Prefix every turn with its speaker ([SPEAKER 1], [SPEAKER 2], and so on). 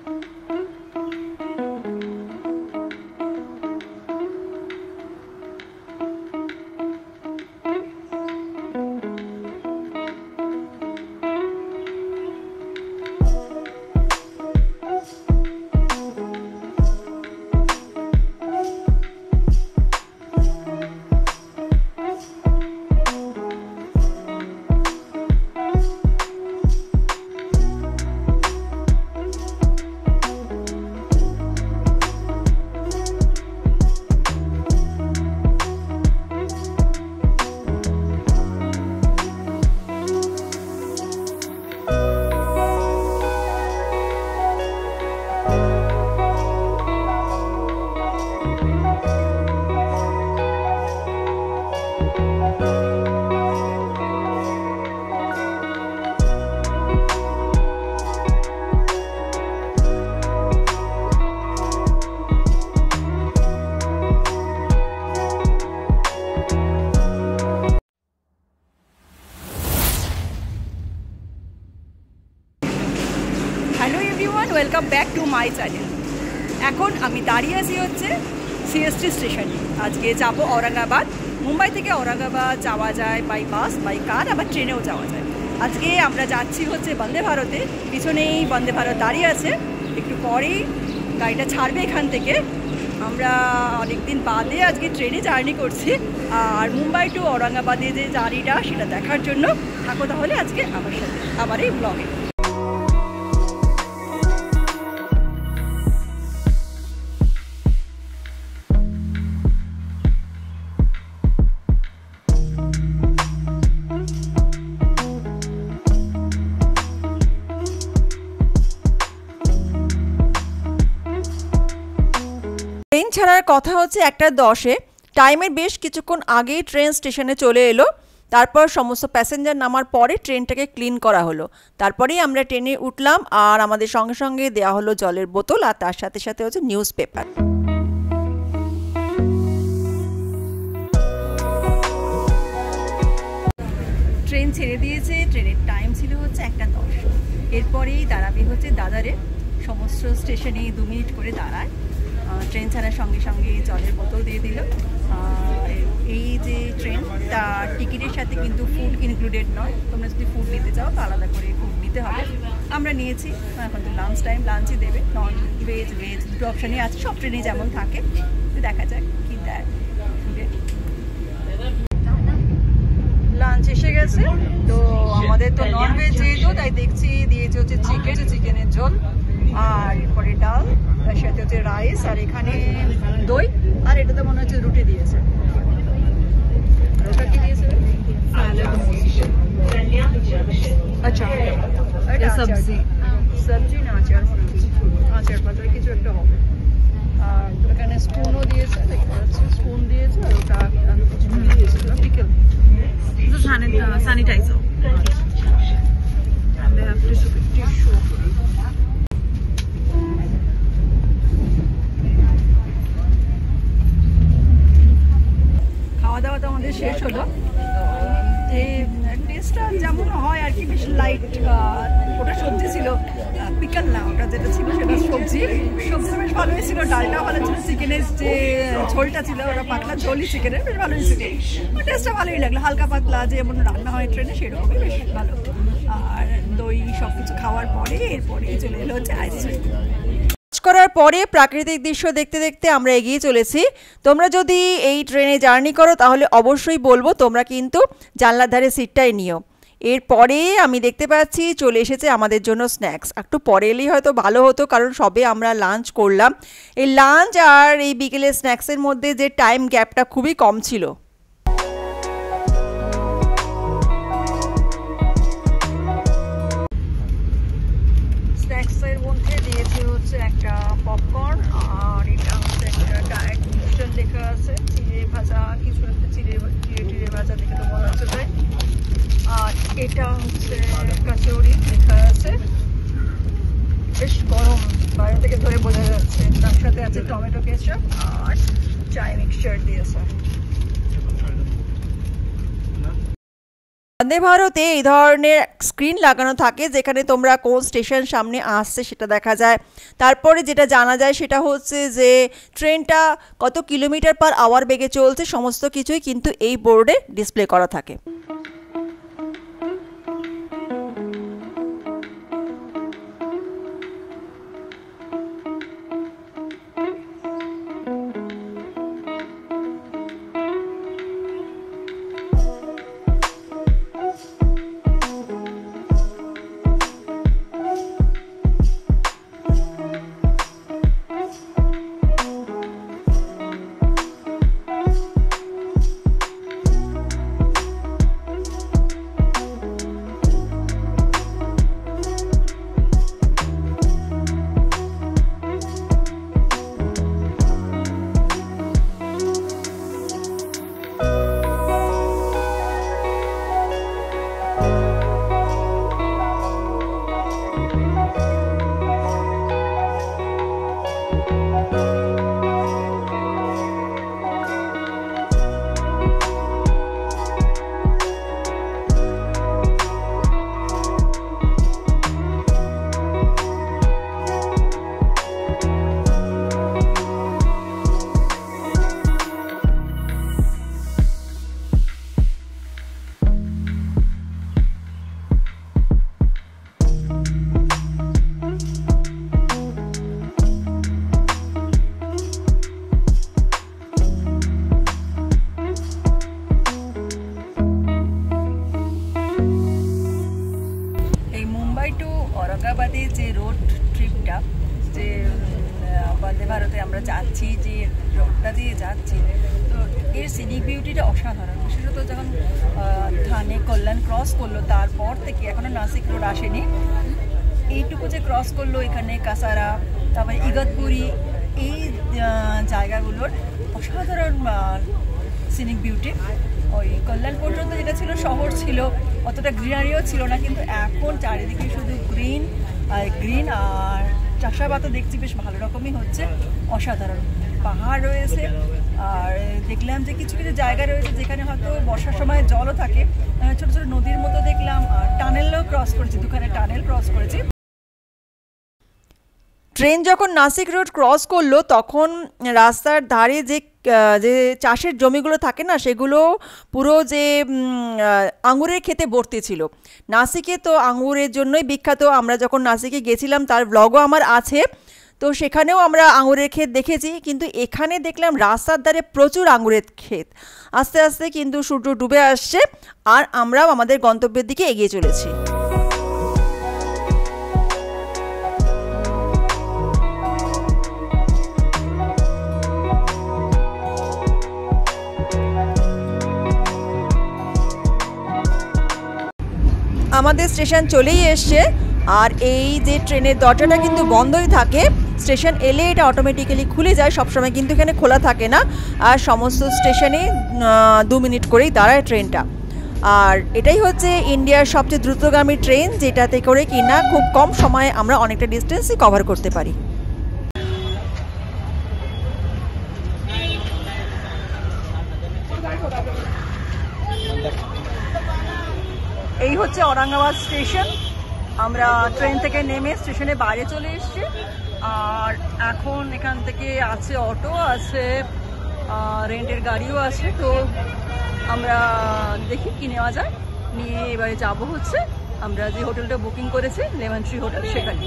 [SPEAKER 1] Hello everyone, welcome back to my channel. এখন আমি দাঁড়িয়ে আছি হচ্ছে সিএসটি স্টেশনে। আজকে যাব ঔরঙ্গাবাদ। মুম্বাই থেকে ঔরঙ্গাবাদ যাওয়া যায় বাই বাস, বাই কার, আবার ট্রেনেও যাওয়া যায়। আজকে আমরা যাচ্ছি হচ্ছে বন্দে ভারতে। পিছনেই বন্দে ভারত দাঁড়িয়ে আছে, একটু পরেই গাড়িটা ছাড়বে এখান থেকে। আমরা অনেকদিন বাদে আজকে ট্রেনে জার্নি করছি, আর মুম্বাই টু ঔরঙ্গাবাদে যে জার্নিটা সেটা দেখার জন্য থাকো তাহলে আজকে আমার সাথে আবার এই ব্লগে। ট্রেন ছাড়ার কথা হচ্ছে 1:10-এ। টাইমের বেশ কিছুক্ষণ আগেই ট্রেন স্টেশনে চলে এলো। তারপর সমস্ত প্যাসেঞ্জার নামার পরে ট্রেনটাকে ক্লিন করা হলো। তারপরেই আমরা ট্রেনে উঠলাম, আর আমাদের সঙ্গে সঙ্গে দেওয়া হলো জলের বোতল, আর তার সাথে সাথে হচ্ছে নিউজ পেপার। ট্রেন ছেড়ে দিয়েছে। ট্রেনের টাইম ছিল হচ্ছে 1:10। এরপরেই দাঁড়াবে হচ্ছে দাদারে। সমস্ত স্টেশনে 2 মিনিট করে দাঁড়ায়। ট্রেন ছাড়ার সঙ্গে সঙ্গে জলের বোতল দিয়ে দিল। এই যে ট্রেন, তার টিকিটের সাথে কিন্তু ফুড ইনক্লুডেড নয়। তোমরা যদি ফুড নিতে চাও তো আলাদা করে ফুড নিতে হবে। আমরা নিয়েছি। এখন তো লাঞ্চ টাইম, লাঞ্চই দেবে। নন ভেজ, ভেজ দুটো অপশানই আছে, সব ট্রেনে যেমন থাকে। দেখা যাক কী দেয় ফুডে। লাঞ্চ এসে গেছে, তো আমাদের তো নন ভেজ যেহেতু, তাই দেখছি দিয়েছে হচ্ছে চিকেনের ঝোল, আর এরপরে ডাল, তার সাথে হচ্ছে রাইস, আর এখানে দই, আর এটাতে মনে হচ্ছে রুটি দিয়েছে। ওটা কি দিয়েছে? আচ্ছা, এটা সবজি না আচার, আচার পাতার কিছু একটা হবে। আর এখানে স্পুনও দিয়েছে, দেখতে পাচ্ছি স্পুন দিয়েছে, আর ওটা কিছু দিয়েছিল pickle. Sanitizer. And they have tissue. খাওয়া দাওয়া তো আমাদের শেষ হলো। টেস্টটা যেমন হয় আর কি, বেশ লাইট। ওটা সবজি ছিল, পিকল না, ওটা যেটা ছিল সেটা সবজি। সবজিটা বেশ ভালো হয়েছিল, ডালটা ভালো ছিল, চিকেনের যে ঝোলটা ছিল ওটা পাতলা ঝোলই চিকেনের, বেশ ভালো হয়েছিল। টেস্টটা ভালোই লাগলো, হালকা পাতলা যেমন রান্না হয় ট্রেনে সেরকমই, বেশ ভালো। আর দই সব কিছু খাওয়ার পরে এরপরে চলে এলো হচ্ছে আইসক্রিম। করার পরে প্রাকৃতিক দৃশ্য দেখতে দেখতে আমরা এগিয়ে চলেছি। তোমরা যদি এই ট্রেনে জার্নি করো তাহলে অবশ্যই বলবো তোমরা কিন্তু জানলার ধারে সিটটাই নিও। এরপরে আমি দেখতে পাচ্ছি চলে এসেছে আমাদের জন্য স্ন্যাক্স। একটু পরে এলেই হয়তো ভালো হতো, কারণ সবে আমরা লাঞ্চ করলাম। এই লাঞ্চ আর এই বিকেলের স্ন্যাক্সের মধ্যে যে টাইম গ্যাপটা খুবই কম ছিল। স্ন্যাক্সের মধ্যে দিয়েছে হচ্ছে একটা পপকর্ন, আর এটা হচ্ছে একটা ডায়েট মিক্সচার লেখা আছে, চিড়ে ভাজা কিছু একটা, চিড়ে ভাজা দেখে তো মনে হচ্ছে তাই। আর এটা হচ্ছে কচুরি লেখা আছে, বেশ গরম, বাইরে থেকে ধরে বোঝা যাচ্ছে। তার সাথে আছে টমেটো কেচাপ আর চাই মিক্সচার দিয়েছে। বন্দে ভারতে এই ধরনের স্ক্রিন লাগানো থাকে যেখানে তোমরা কোন স্টেশন সামনে আসছে সেটা দেখা যায়। তারপরে যেটা জানা যায় সেটা হচ্ছে যে ট্রেনটা কত কিলোমিটার/আওয়ার বেগে চলছে, সমস্ত কিছুই কিন্তু এই বোর্ডে ডিসপ্লে করা থাকে। औरंगाबादे जे रोड ट्रिपटा जे वंदे भारते আমরা যাচ্ছি, যে রোডটা দিয়ে যাচ্ছি, তো এর সিনিক বিউটিটা অসাধারণ। বিশেষত যখন থানে কল্যাণ ক্রস করলো তারপর থেকে এখনো নাসিক রোড আসেনি, এইটুকু যে ক্রস করলো এখানে কাসারা, তারপরে ইগতপুরি, এই জায়গাগুলোর অসাধারণ সিনিক বিউটি। ওই কল্যাণ পর্যন্ত যেটা ছিল শহর ছিল, অতটা গ্রিনারিও ছিল না, কিন্তু এখন চারিদিকে শুধু গ্রিন আর চাষাবাদও দেখছি বেশ ভালো রকমই হচ্ছে, অসাধারণ। পাহাড় রয়েছে, আর দেখলাম যে কিছু কিছু জায়গা রয়েছে যেখানে হয়তো বর্ষার সময় জলও থাকে, ছোটো ছোটো নদীর মতো দেখলাম। আর টানেলও ক্রস করেছি, দুখানে টানেল ক্রস করেছি। ট্রেন যখন নাসিক রোড ক্রস করলো তখন রাস্তার ধারে যে চাষের জমিগুলো থাকে না, সেগুলো পুরো যে আঙুরের ক্ষেতে ভর্তি ছিল। নাসিকে তো আঙুরের জন্যই বিখ্যাত, আমরা যখন নাসিকে গেছিলাম তার ব্লগও আমার আছে, তো সেখানেও আমরা আঙুরের ক্ষেত দেখেছি। কিন্তু এখানে দেখলাম রাস্তার ধারে প্রচুর আঙুরের ক্ষেত। আস্তে আস্তে কিন্তু সূর্য ডুবে আসছে আর আমরাও আমাদের গন্তব্যের দিকে এগিয়ে চলেছি। আমাদের স্টেশন চলেই এসছে, আর এই যে ট্রেনের দরজাটা কিন্তু বন্ধই থাকে, স্টেশন এলে এটা অটোমেটিক্যালি খুলে যায়, সবসময় কিন্তু এখানে খোলা থাকে না। আর সমস্ত স্টেশনে 2 মিনিট করেই দাঁড়ায় ট্রেনটা। আর এটাই হচ্ছে ইন্ডিয়ার সবচেয়ে দ্রুতগামী ট্রেন, যেটাতে করে কিনা খুব কম সময়ে আমরা অনেকটা ডিস্টেন্সই কভার করতে পারি। এই হচ্ছে औरंगाबाद স্টেশন। আমরা ট্রেন থেকে নেমে স্টেশনের বাইরে চলে এসেছি, আর এখন এখান থেকে আছে অটো, আছে রেন্টের গাড়িও আছে। তো আমরা দেখি কি নেওয়া যায়, নিয়ে এবারে যাব হচ্ছে আমরা যে হোটেলটা বুকিং করেছি লেমন ট্রি হোটেল, সেখানে।